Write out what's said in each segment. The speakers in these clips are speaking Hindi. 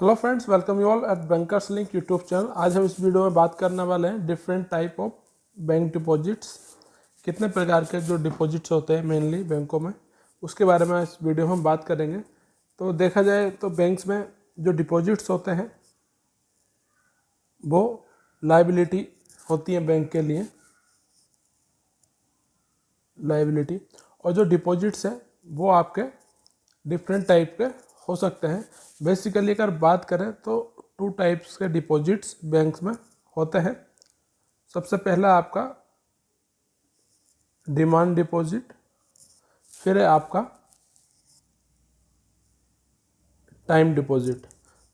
Hello friends, welcome you all at bankers link YouTube channel. आज हम इस वीडियो में बात करने वाले हैं different type of bank deposits. कितने प्रकार के जो डिपॉजिट्स होते हैं मेनली बैंकों में, उसके बारे में इस वीडियो में हम बात करेंगे। तो देखा जाए तो बैंक्स में जो डिपॉजिट्स होते हैं वो लायबिलिटी होती है बैंक के लिए, लायबिलिटी। और जो डिपॉजिट्स हैं वो आपके डिफरेंट टाइप के हो सकते हैं। बेसिकली अगर बात करें तो 2 टाइप्स के डिपॉजिट्स बैंक्स में होते हैं। सबसे पहला आपका डिमांड डिपॉजिट, फिर है आपका टाइम डिपॉजिट।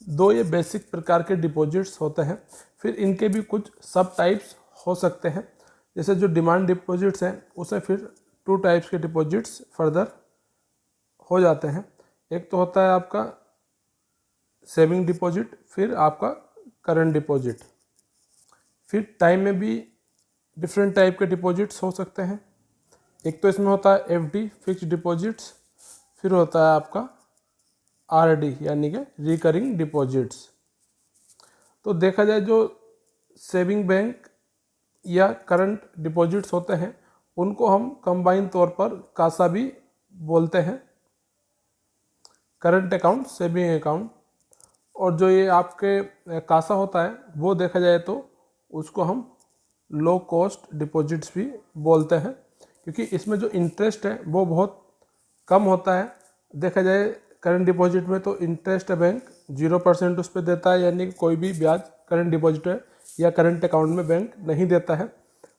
दो ये बेसिक प्रकार के डिपॉजिट्स होते हैं। फिर इनके भी कुछ सब टाइप्स हो सकते हैं। जैसे जो डिमांड डिपॉजिट्स हैं उसे फिर 2 टाइप्स के डिपॉजिट्स फर्दर हो जाते हैं। एक तो होता है आपका सेविंग डिपॉजिट, फिर आपका करंट डिपॉजिट। फिर टाइम में भी डिफरेंट टाइप के डिपॉजिट्स हो सकते हैं। एक तो इसमें होता है एफडी फिक्स्ड डिपॉजिट्स, फिर होता है आपका आरडी यानी कि रिकरिंग डिपॉजिट्स। तो देखा जाए जो सेविंग बैंक या करंट डिपॉजिट्स होते हैं उनको हम कंबाइन तौर पर कासा भी बोलते हैं, करंट अकाउंट, सेविंग अकाउंट। और जो ये आपके कासा होता है वो देखा जाए तो उसको हम लो कॉस्ट डिपॉजिट्स भी बोलते हैं, क्योंकि इसमें जो इंटरेस्ट है वो बहुत कम होता है। देखा जाए करंट डिपॉजिट में तो इंटरेस्ट बैंक 0% उस पर देता है, यानी कि कोई भी ब्याज करंट डिपॉजिट है या करंट अकाउंट में बैंक नहीं देता है।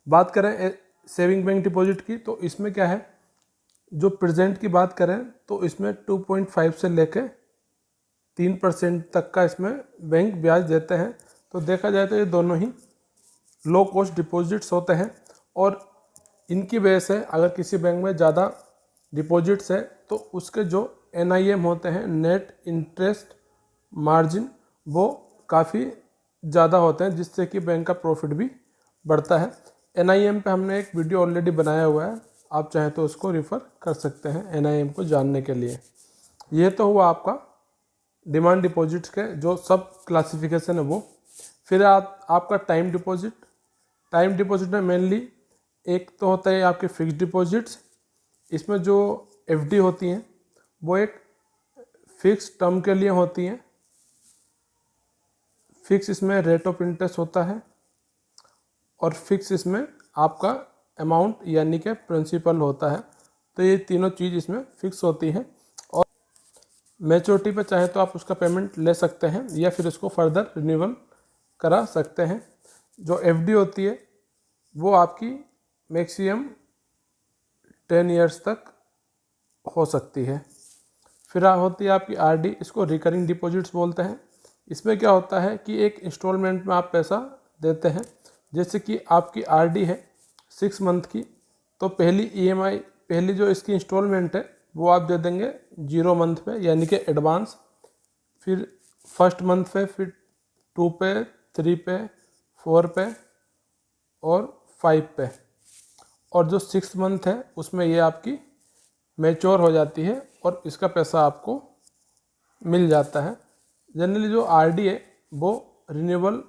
बात करें सेविंग बैंक डिपॉजिट की तो इसमें क्या है, जो प्रेजेंट की बात करें तो इसमें 2.5 से लेके 3% तक का इसमें बैंक ब्याज देते हैं। तो देखा जाए तो ये दोनों ही लो कॉस्ट डिपॉजिट्स होते हैं। और इनकी वजह से अगर किसी बैंक में ज़्यादा डिपॉजिट्स है तो उसके जो NIM होते हैं, नेट इंटरेस्ट मार्जिन, वो काफ़ी ज़्यादा होते हैं, जिससे कि बैंक का प्रॉफिट भी बढ़ता है। NIM पे हमने एक वीडियो ऑलरेडी बनाया हुआ है, आप चाहें तो उसको रिफ़र कर सकते हैं NIM को जानने के लिए। ये तो हुआ आपका डिमांड डिपॉजिट्स के जो सब क्लासिफिकेशन है वो। फिर आपका टाइम डिपॉजिट। टाइम डिपॉजिट में मेनली एक तो होता है आपके फिक्स्ड डिपॉजिट्स। इसमें जो FD होती हैं वो एक फिक्स टर्म के लिए होती हैं। फिक्स इसमें रेट ऑफ इंटरेस्ट होता है और फिक्स इसमें आपका अमाउंट यानी कि प्रिंसिपल होता है। तो ये तीनों चीज़ इसमें फिक्स होती हैं और मैच्योरिटी पे चाहे तो आप उसका पेमेंट ले सकते हैं या फिर उसको फर्दर रिन्यूअल करा सकते हैं। जो FD होती है वो आपकी मैक्सिमम 10 ईयर्स तक हो सकती है। फिर होती है आपकी RD, इसको रिकरिंग डिपॉजिट्स बोलते हैं। इसमें क्या होता है कि एक इंस्टॉलमेंट में आप पैसा देते हैं। जैसे कि आपकी RD है 6 मंथ की, तो पहली EMI, पहली जो इसकी इंस्टॉलमेंट है वो आप दे देंगे 0 मंथ पे यानी कि एडवांस। फिर फर्स्ट मंथ पे, फिर 2 पे, 3 पे, 4 पे और 5 पे। और जो 6 मंथ है उसमें ये आपकी मैच्योर हो जाती है और इसका पैसा आपको मिल जाता है। जनरली जो RD है वो रिन्यूएबल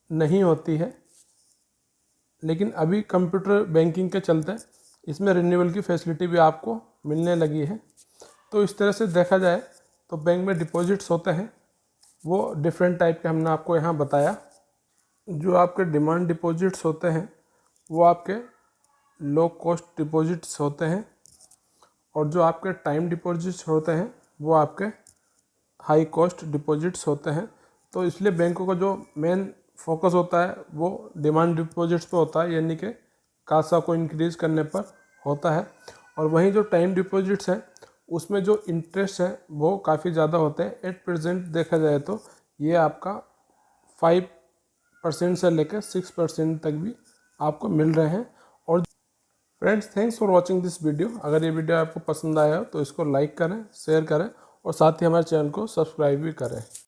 नहीं होती है, लेकिन अभी कंप्यूटर बैंकिंग के चलते इसमें रिन्यूअल की फैसिलिटी भी आपको मिलने लगी है। तो इस तरह से देखा जाए तो बैंक में डिपॉजिट्स होते हैं वो डिफरेंट टाइप के हमने आपको यहाँ बताया। जो आपके डिमांड डिपॉजिट्स होते हैं वो आपके लो कॉस्ट डिपॉजिट्स होते हैं और जो आपके टाइम डिपॉजिट्स होते हैं वो आपके हाई कॉस्ट डिपॉजिट्स होते हैं। तो इसलिए बैंकों का जो मेन फोकस होता है वो डिमांड डिपॉजिट्स पे होता है, यानी कि कासा को इंक्रीज़ करने पर होता है। और वहीं जो टाइम डिपॉजिट्स हैं उसमें जो इंटरेस्ट है वो काफ़ी ज़्यादा होते हैं। एट प्रेजेंट देखा जाए तो ये आपका 5% से लेकर 6% तक भी आपको मिल रहे हैं। और friends, thanks for watching this video. अगर ये वीडियो आपको पसंद आया हो तो इसको लाइक करें, शेयर करें और साथ ही हमारे चैनल को सब्सक्राइब भी करें।